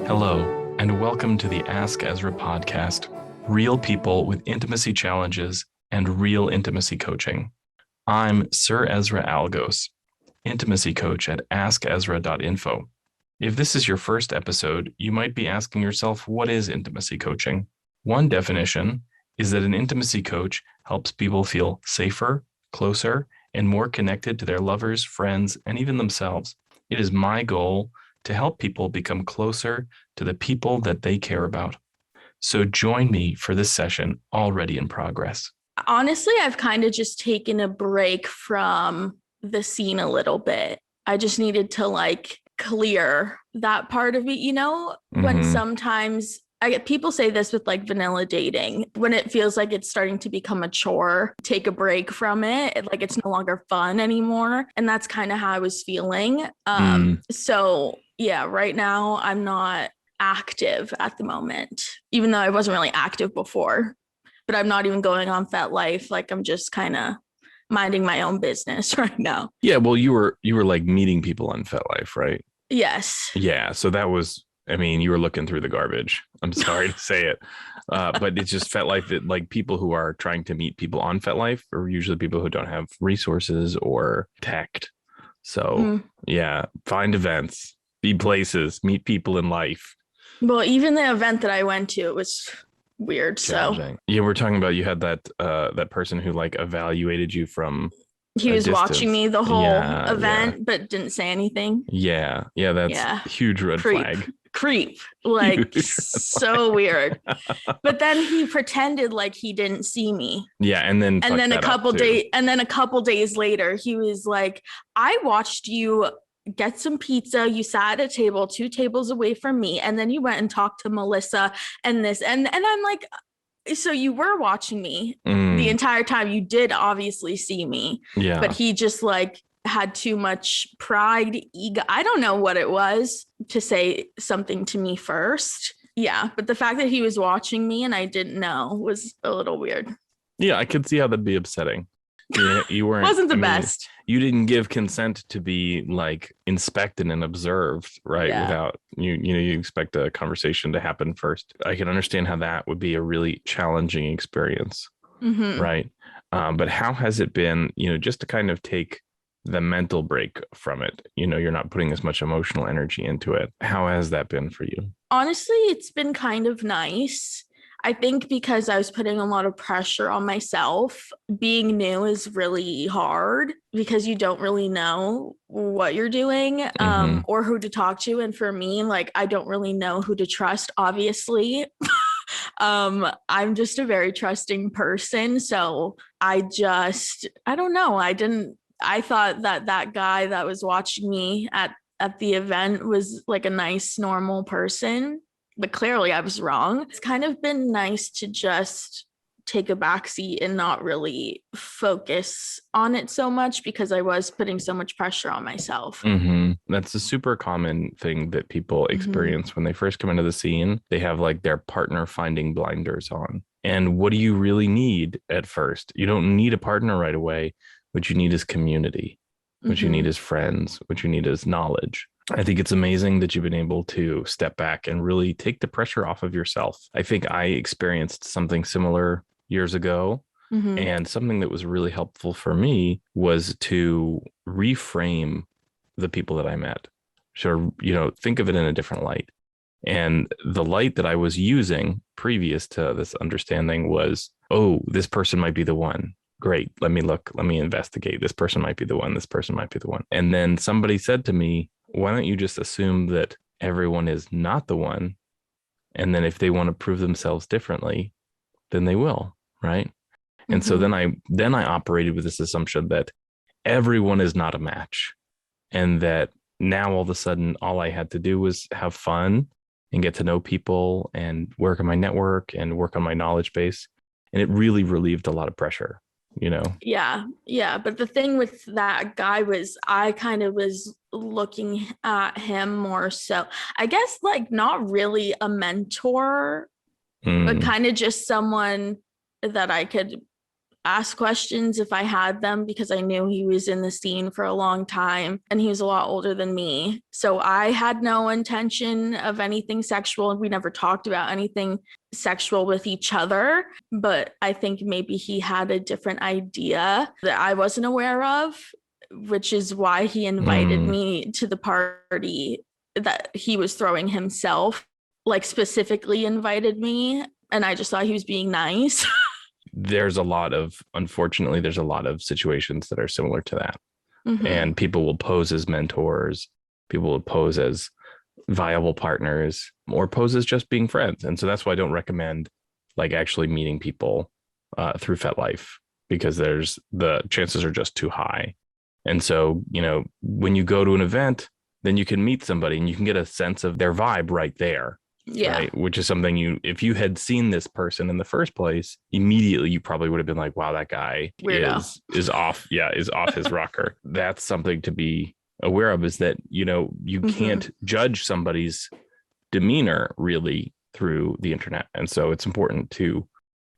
Hello, and welcome to the Ask Ezra podcast, real people with intimacy challenges and real intimacy coaching. I'm Sir Ezra Algos, intimacy coach at askezra.info. If this is your first episode, you might be asking yourself, what is intimacy coaching? One definition is that an intimacy coach helps people feel safer, closer, and more connected to their lovers, friends, and even themselves. It is my goal to help people become closer to the people that they care about. So join me for this session already in progress. Honestly, I've kind of just taken a break from the scene a little bit. I just needed to clear that part of it, when sometimes people say this with vanilla dating, when it feels like it's starting to become a chore, take a break from it. It's no longer fun anymore. And that's kind of how I was feeling. So yeah, right now I'm not active at the moment, even though I wasn't really active before, but I'm not even going on FetLife. I'm just kind of minding my own business right now. Yeah. Well, you were meeting people on FetLife, right? Yes. Yeah. So that was, you were looking through the garbage. I'm sorry to say it. But it's just FetLife that people who are trying to meet people on FetLife are usually people who don't have resources or tact. So yeah, find events, be places, meet people in life. Well, even the event that I went to, it was weird. So yeah, we're talking about, you had that person who evaluated you from he was distance. Watching me the whole event, but didn't say anything. Yeah. That's a huge red flag. Creep, so weird. But then he pretended like he didn't see me. Yeah, and then a couple days later, he was like, I watched you get some pizza. You sat at a table 2 tables away from me, and then you went and talked to Melissa and this. And I'm like, so you were watching me the entire time. You did obviously see me. Yeah. But he just had too much pride, ego. I don't know what it was to say something to me first. Yeah. But the fact that he was watching me and I didn't know was a little weird. Yeah. I could see how that'd be upsetting. You weren't wasn't the best. You didn't give consent to be inspected and observed, right? Yeah. Without you expect a conversation to happen first. I can understand how that would be a really challenging experience. Right. But how has it been, just to kind of take the mental break from it? You're not putting as much emotional energy into it. How has that been for you? Honestly, it's been kind of nice. I think because I was putting a lot of pressure on myself. Being new is really hard because you don't really know what you're doing or who to talk to. And for me, I don't really know who to trust, obviously. I'm just a very trusting person. So I don't know. I thought that guy that was watching me at the event was a nice, normal person. But clearly I was wrong. It's kind of been nice to just take a backseat and not really focus on it so much because I was putting so much pressure on myself. That's a super common thing that people experience when they first come into the scene. They have their partner finding blinders on. And what do you really need at first? You don't need a partner right away. What you need is community. What you need is friends. What you need is knowledge. I think it's amazing that you've been able to step back and really take the pressure off of yourself. I think I experienced something similar years ago. And something that was really helpful for me was to reframe the people that I met. So, think of it in a different light. And the light that I was using previous to this understanding was, oh, this person might be the one. Great. Let me look. Let me investigate. This person might be the one. This person might be the one. And then somebody said to me, why don't you just assume that everyone is not the one? And then if they want to prove themselves differently, then they will. Right. And so then I operated with this assumption that everyone is not a match. And that now all of a sudden, all I had to do was have fun and get to know people and work on my network and work on my knowledge base. And it really relieved a lot of pressure. Yeah. But the thing with that guy was I kind of was looking at him more so, I guess, not really a mentor, but kind of just someone that I could ask questions if I had them because I knew he was in the scene for a long time and he was a lot older than me. So I had no intention of anything sexual. We never talked about anything sexual with each other, but I think maybe he had a different idea that I wasn't aware of, which is why he invited me to the party that he was throwing himself, like specifically invited me. And I just thought he was being nice. Unfortunately, there's a lot of situations that are similar to that. And people will pose as mentors, people will pose as viable partners, or pose as just being friends. And so that's why I don't recommend like actually meeting people through FetLife, because the chances are just too high. And so, when you go to an event, then you can meet somebody and you can get a sense of their vibe right there. Yeah. Right. Which is something if you had seen this person in the first place, immediately you probably would have been like, wow, that guy is off. Yeah, is off his rocker. That's something to be aware of, is that, you can't judge somebody's demeanor really through the internet. And so it's important to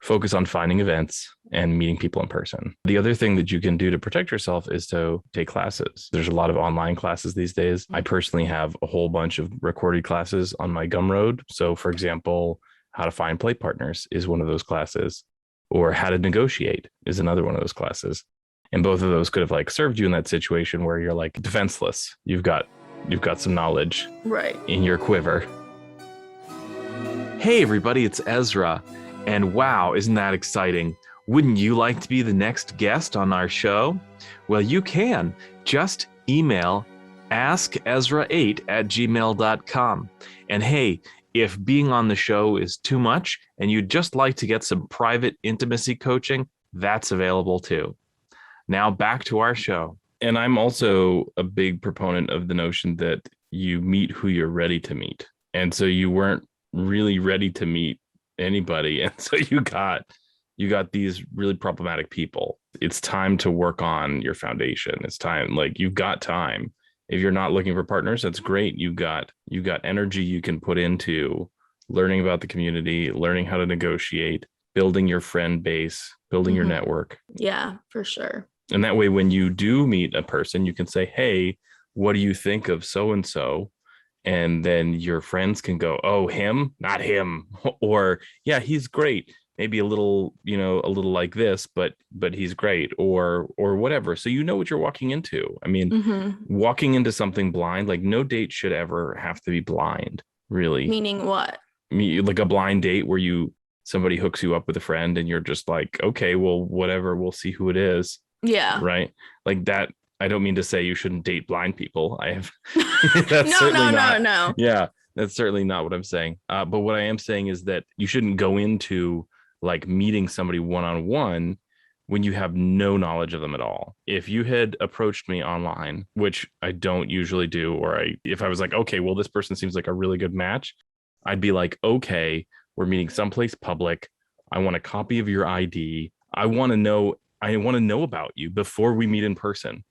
focus on finding events and meeting people in person. The other thing that you can do to protect yourself is to take classes. There's a lot of online classes these days. I personally have a whole bunch of recorded classes on my Gumroad. So for example, how to find play partners is one of those classes, or how to negotiate is another one of those classes. And both of those could have like served you in that situation where you're like defenseless. You've got some knowledge right in your quiver. Hey everybody, it's Ezra. And wow, isn't that exciting? Wouldn't you like to be the next guest on our show? Well, you can. Just email askezra8@gmail.com. And hey, if being on the show is too much and you'd just like to get some private intimacy coaching, that's available too. Now back to our show. And I'm also a big proponent of the notion that you meet who you're ready to meet. And so you weren't really ready to meet anybody, and so you got these really problematic people. It's time to work on your foundation. It's time, like, you've got time. If you're not looking for partners, that's great. You got energy you can put into learning about the community, learning how to negotiate, building your friend base, building your network. Yeah, for sure. And that way, when you do meet a person, you can say, hey, what do you think of so and so? And then your friends can go, oh, him, not him. Or, yeah, he's great. Maybe a little like this, but he's great, or whatever. So you know what you're walking into. I mean, walking into something blind, like no date should ever have to be blind, really. Meaning what? Like a blind date where somebody hooks you up with a friend and you're just like, okay, well, whatever, we'll see who it is. Yeah. Right. Like that. I don't mean to say you shouldn't date blind people. I have. No. Yeah, that's certainly not what I'm saying. But what I am saying is that you shouldn't go into like meeting somebody one-on-one when you have no knowledge of them at all. If you had approached me online, which I don't usually do, or if I was like, okay, well, this person seems like a really good match, I'd be like, okay, we're meeting someplace public. I want a copy of your ID. I want to know about you before we meet in person.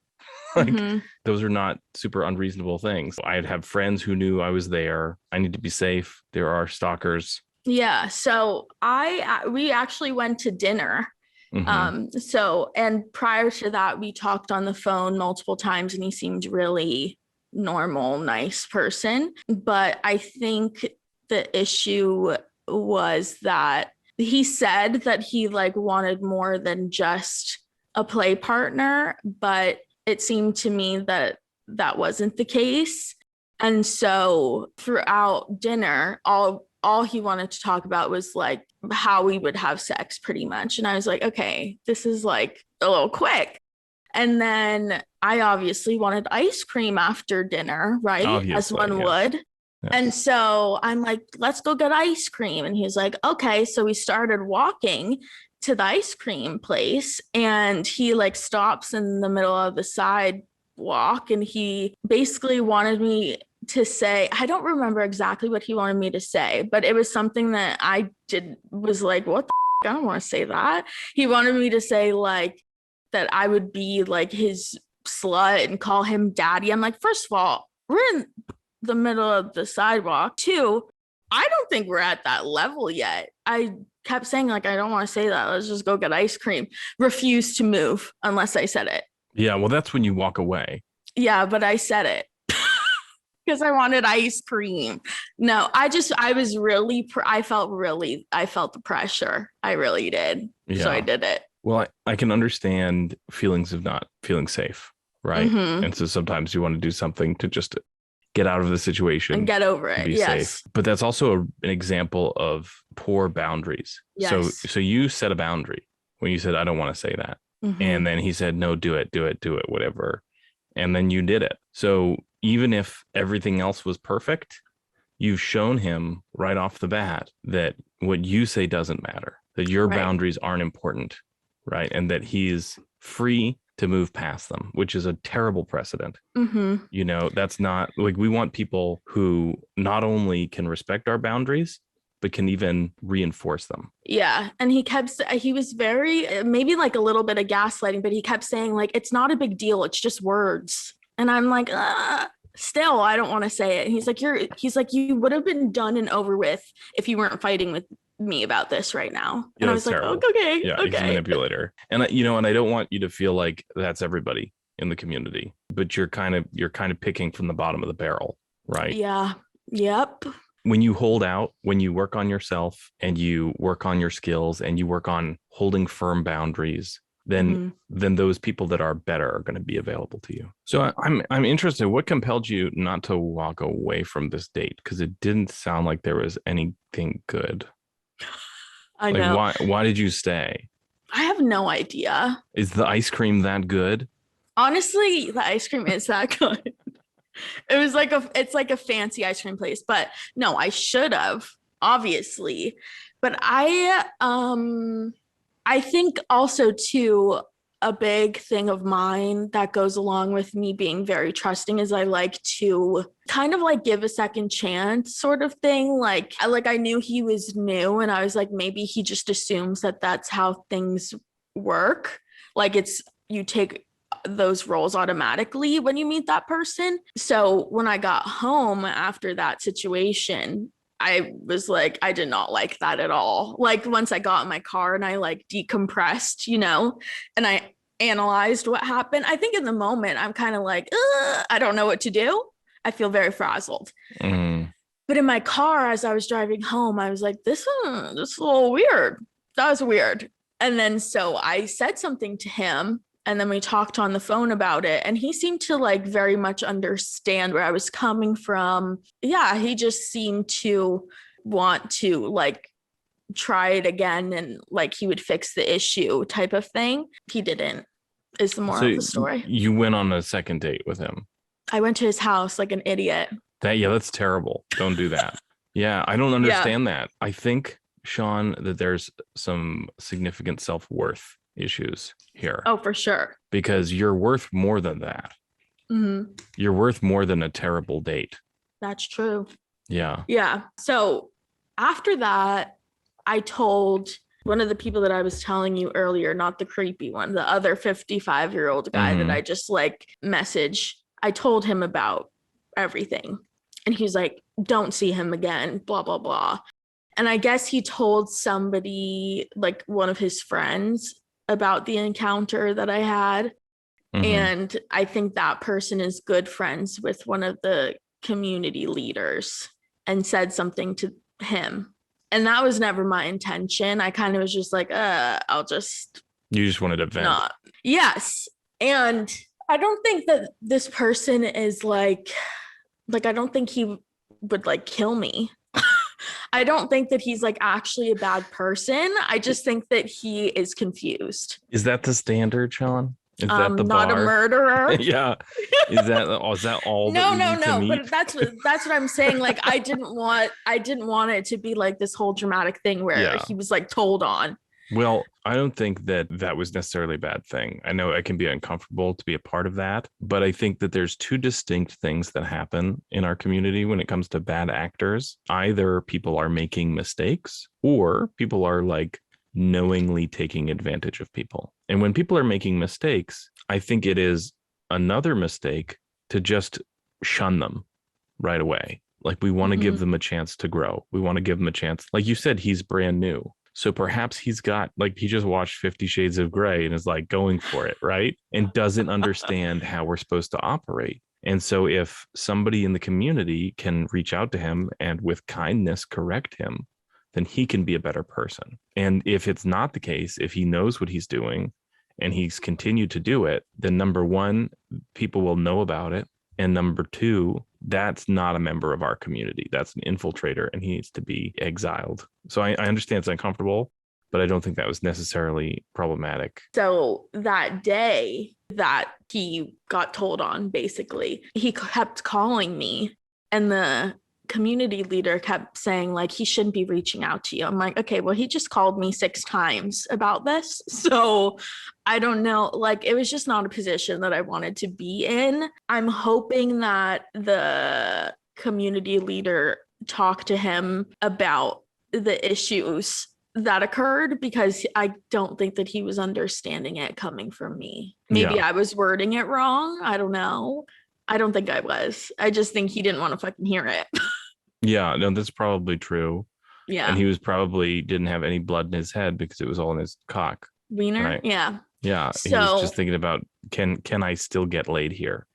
Like, those are not super unreasonable things. I'd have friends who knew I was there. I need to be safe. There are stalkers. Yeah. So we actually went to dinner. And prior to that, we talked on the phone multiple times and he seemed really normal, nice person. But I think the issue was that he said that he like wanted more than just a play partner, but it seemed to me that wasn't the case. And so throughout dinner, all he wanted to talk about was like how we would have sex pretty much. And I was like, okay, this is like a little quick. And then I obviously wanted ice cream after dinner, right? Obviously, as one would. Yeah. And so I'm like, let's go get ice cream. And he's like, okay. So we started walking to the ice cream place and he like stops in the middle of the sidewalk and he basically wanted me to say, I don't remember exactly what he wanted me to say, but it was something that I was like, what the I don't want to say that. He wanted me to say like that I would be like his slut and call him daddy. I'm like, first of all, we're in the middle of the sidewalk. Two, I don't think we're at that level yet. I kept saying like, I don't want to say that. Let's just go get ice cream. Refused to move unless I said it. Yeah, well, that's when you walk away. Yeah, but I said it because I wanted ice cream. No, I was really, I felt the pressure. I really did. Yeah. So I did it. Well, I can understand feelings of not feeling safe, right? Mhm. And so sometimes you want to do something to just get out of the situation And get over and it. be Yes. safe. But that's also an example of poor boundaries. Yes. So you set a boundary when you said, I don't want to say that. Mhm. And then he said, no, do it, whatever. And then you did it. So even if everything else was perfect, you've shown him right off the bat that what you say doesn't matter, that your Right. boundaries aren't important, right? And that he's free to move past them, which is a terrible precedent. Mhm. You know, that's not like, we want people who not only can respect our boundaries, but can even reinforce them. Yeah. And he was very, maybe like a little bit of gaslighting, but he kept saying like, it's not a big deal. It's just words. And I'm like, still, I don't want to say it. And he's like, you would have been done and over with if you weren't fighting with me about this right now. Yeah, and I was like, terrible. okay. Yeah, okay. he's a manipulator. And and I don't want you to feel like that's everybody in the community, but you're kind of picking from the bottom of the barrel, right? Yeah. Yep. When you hold out, when you work on yourself and you work on your skills and you work on holding firm boundaries, then those people that are better are going to be available to you. So I'm interested. What compelled you not to walk away from this date? Because it didn't sound like there was anything good. I know. Why did you stay? I have no idea. Is the ice cream that good? Honestly, the ice cream is that good. It's like a fancy ice cream place, but no, I should have, obviously. But I think also too, a big thing of mine that goes along with me being very trusting is I like to kind of like give a second chance sort of thing. Like I knew he was new and I was like, maybe he just assumes that that's how things work. Like you take those roles automatically when you meet that person. So when I got home after that situation, I was like, I did not like that at all. Like once I got in my car and I like decompressed, and I analyzed what happened. I think in the moment I'm kind of like, I don't know what to do. I feel very frazzled. But in my car, as I was driving home, I was like, this is a little weird. That was weird. And then so I said something to him and then we talked on the phone about it. And he seemed to like very much understand where I was coming from. Yeah, he just seemed to want to like try it again and like he would fix the issue type of thing. He didn't, is the moral of the story. You went on a second date with him. I went to his house like an idiot. That's terrible. Don't do that. Yeah, I don't understand that. I think, Shawn, that there's some significant self-worth issues here. Oh, for sure. Because you're worth more than that. Mm-hmm. You're worth more than a terrible date. That's true. Yeah. Yeah. So after that, I told one of the people that I was telling you earlier, not the creepy one, the other 55-year-old guy that I just like message. I told him about everything. And he's like, don't see him again, blah, blah, blah. And I guess he told somebody, like one of his friends, about the encounter that I had. And I think that person is good friends with one of the community leaders and said something to him. And that was never my intention. I kind of was just like, You just wanted to vent. Not. Yes. And I don't think that this person is like, I don't think he would like kill me. I don't think that he's like actually a bad person. I just think that he is confused. Is that the standard, Shawn? Is that the not bar? A murderer? Yeah. Is that all? No. But that's what I'm saying. Like, I didn't want it to be like this whole dramatic thing where he was like told on. Well, I don't think that was necessarily a bad thing. I know it can be uncomfortable to be a part of that, but I think that there's two distinct things that happen in our community when it comes to bad actors. Either people are making mistakes or people are like knowingly taking advantage of people. And when people are making mistakes, I think it is another mistake to just shun them right away. Like we want to give them a chance to grow. We want to give them a chance. Like you said, he's brand new. So perhaps he's got like he just watched 50 Shades of Grey and is like going for it, right? And doesn't understand how we're supposed to operate. And so if somebody in the community can reach out to him and with kindness correct him, then he can be a better person. And if it's not the case, if he knows what he's doing and he's continued to do it, then number one, people will know about it. And number two, that's not a member of our community. That's an infiltrator and he needs to be exiled. So I understand it's uncomfortable, but I don't think that was necessarily problematic. So that day that he got told on, basically, he kept calling me and the community leader kept saying like he shouldn't be reaching out to you. I'm like, okay, well, he just called me 6 times about this. So I don't know, like it was just not a position that I wanted to be in. I'm hoping that the community leader talked to him about the issues that occurred, because I don't think that he was understanding it coming from me. Maybe Yeah. I was wording it wrong. I don't know. I don't think I was. I just think he didn't want to fucking hear it. Yeah, no, that's probably true. Yeah. And he was probably didn't have any blood in his head because it was all in his cock. Wiener. Right. Yeah. Yeah. He was just thinking about can I still get laid here?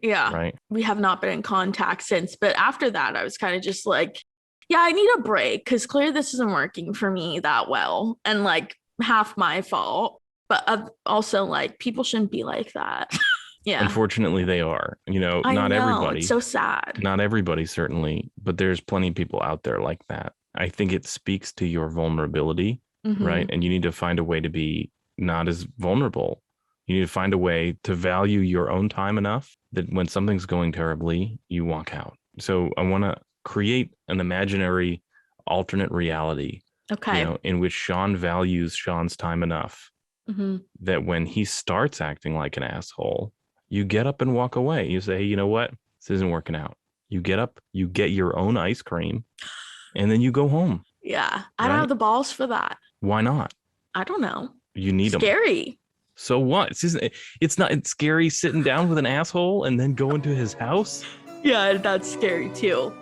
Yeah. Right. We have not been in contact since. But after that, I was kind of just like, yeah, I need a break because clearly this isn't working for me that well. And like half my fault. But also like people shouldn't be like that. Yeah. Unfortunately, they are. I Not know, everybody. it's so sad. Not everybody, certainly, but there's plenty of people out there like that. I think it speaks to your vulnerability, right? And you need to find a way to be not as vulnerable. You need to find a way to value your own time enough that when something's going terribly, you walk out. So I want to create an imaginary alternate reality, Okay. in which Shawn values Shawn's time enough that when he starts acting like an asshole, you get up and walk away. You say, hey, you know what? This isn't working out. You get up, you get your own ice cream, and then you go home. Yeah. I don't have the balls for that. Why not? I don't know. You need them. Scary. So what? It's scary sitting down with an asshole and then go into his house. Yeah, that's scary too.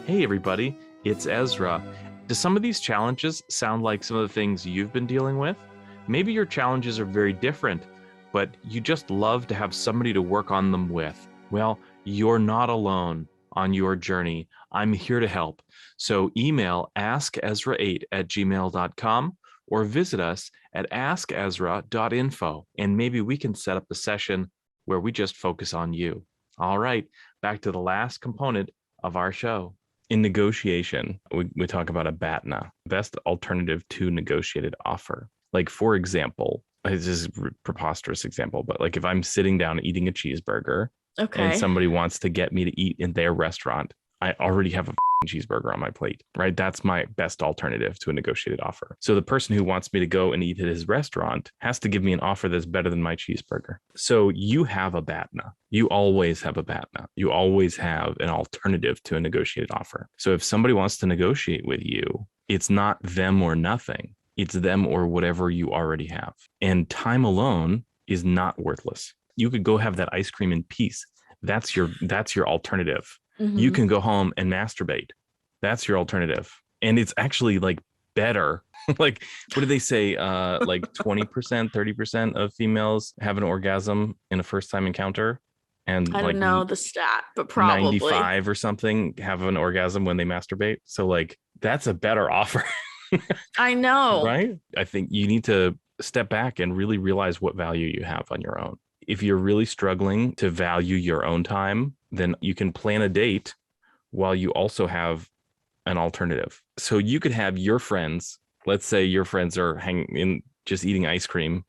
Hey, everybody. It's Ezra. Do some of these challenges sound like some of the things you've been dealing with? Maybe your challenges are very different, but you just love to have somebody to work on them with. Well, you're not alone on your journey. I'm here to help. So email askezra8@gmail.com or visit us at askezra.info, and maybe we can set up a session where we just focus on you. All right, back to the last component of our show. In negotiation, we talk about a BATNA, best alternative to negotiated offer. Like, for example, this is a preposterous example, but like if I'm sitting down eating a cheeseburger and somebody wants to get me to eat in their restaurant, I already have a cheeseburger on my plate, right? That's my best alternative to a negotiated offer. So the person who wants me to go and eat at his restaurant has to give me an offer that's better than my cheeseburger. So you have a BATNA. You always have a BATNA. You always have an alternative to a negotiated offer. So if somebody wants to negotiate with you, it's not them or nothing. It's them or whatever you already have. And time alone is not worthless. You could go have that ice cream in peace. That's your alternative. You can go home and masturbate. That's your alternative. And it's actually like better. Like, what do they say? Like 20%, 30% of females have an orgasm in a first time encounter. And I like don't know the stat, but probably 95 or something have an orgasm when they masturbate. So like that's a better offer. I know. Right? I think you need to step back and really realize what value you have on your own. If you're really struggling to value your own time, then you can plan a date while you also have an alternative. So you could have your friends, let's say your friends are hanging in just eating ice cream,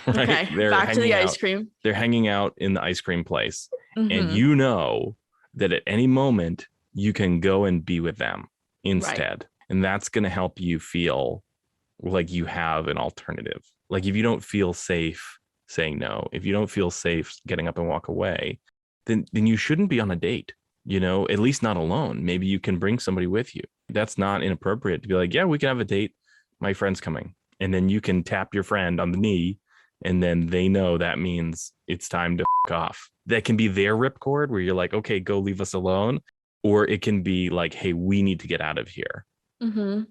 right? Okay, They're back to the hanging ice out. cream. They're hanging out in the ice cream place. And you know that at any moment you can go and be with them instead. And that's going to help you feel like you have an alternative. Like if you don't feel safe saying no, if you don't feel safe getting up and walk away, then you shouldn't be on a date, at least not alone. Maybe you can bring somebody with you. That's not inappropriate to be like, yeah, we can have a date. My friend's coming. And then you can tap your friend on the knee and then they know that means it's time to f off. That can be their ripcord where you're like, okay, go leave us alone. Or it can be like, hey, we need to get out of here.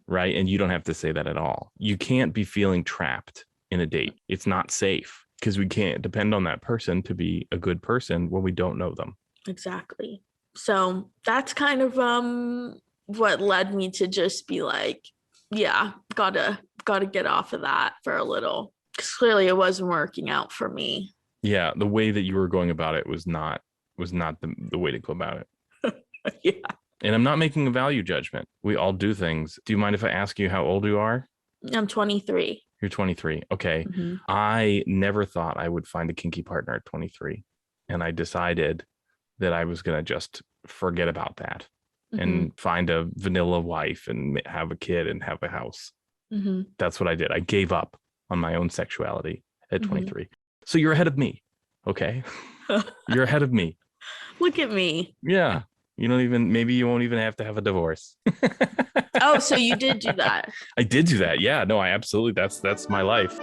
right? And you don't have to say that at all. You can't be feeling trapped in a date. It's not safe because we can't depend on that person to be a good person when we don't know them. Exactly. So that's kind of what led me to just be like, yeah, gotta get off of that for a little. Because clearly it wasn't working out for me. Yeah, the way that you were going about it was not the way to go about it. Yeah. And I'm not making a value judgment. We all do things. Do you mind if I ask you how old you are? I'm 23. You're 23. Okay. I never thought I would find a kinky partner at 23. And I decided that I was going to just forget about that and find a vanilla wife and have a kid and have a house. That's what I did. I gave up on my own sexuality at 23. So you're ahead of me. Okay. You're ahead of me. Look at me. Yeah. Maybe you won't even have to have a divorce. Oh, so you did do that. I did do that. Yeah, no, I absolutely, that's my life.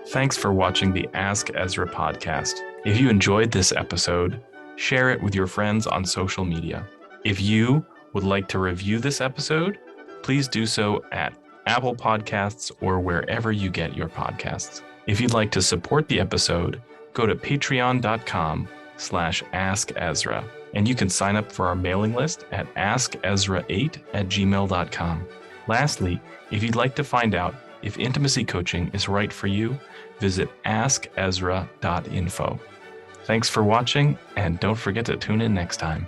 Thanks for watching the Ask Ezra podcast. If you enjoyed this episode, share it with your friends on social media. If you would like to review this episode, please do so at Apple Podcasts or wherever you get your podcasts. If you'd like to support the episode, go to patreon.com/askezra, and you can sign up for our mailing list at askezra8@gmail.com. Lastly, if you'd like to find out if intimacy coaching is right for you, visit askezra.info. Thanks for watching, and don't forget to tune in next time.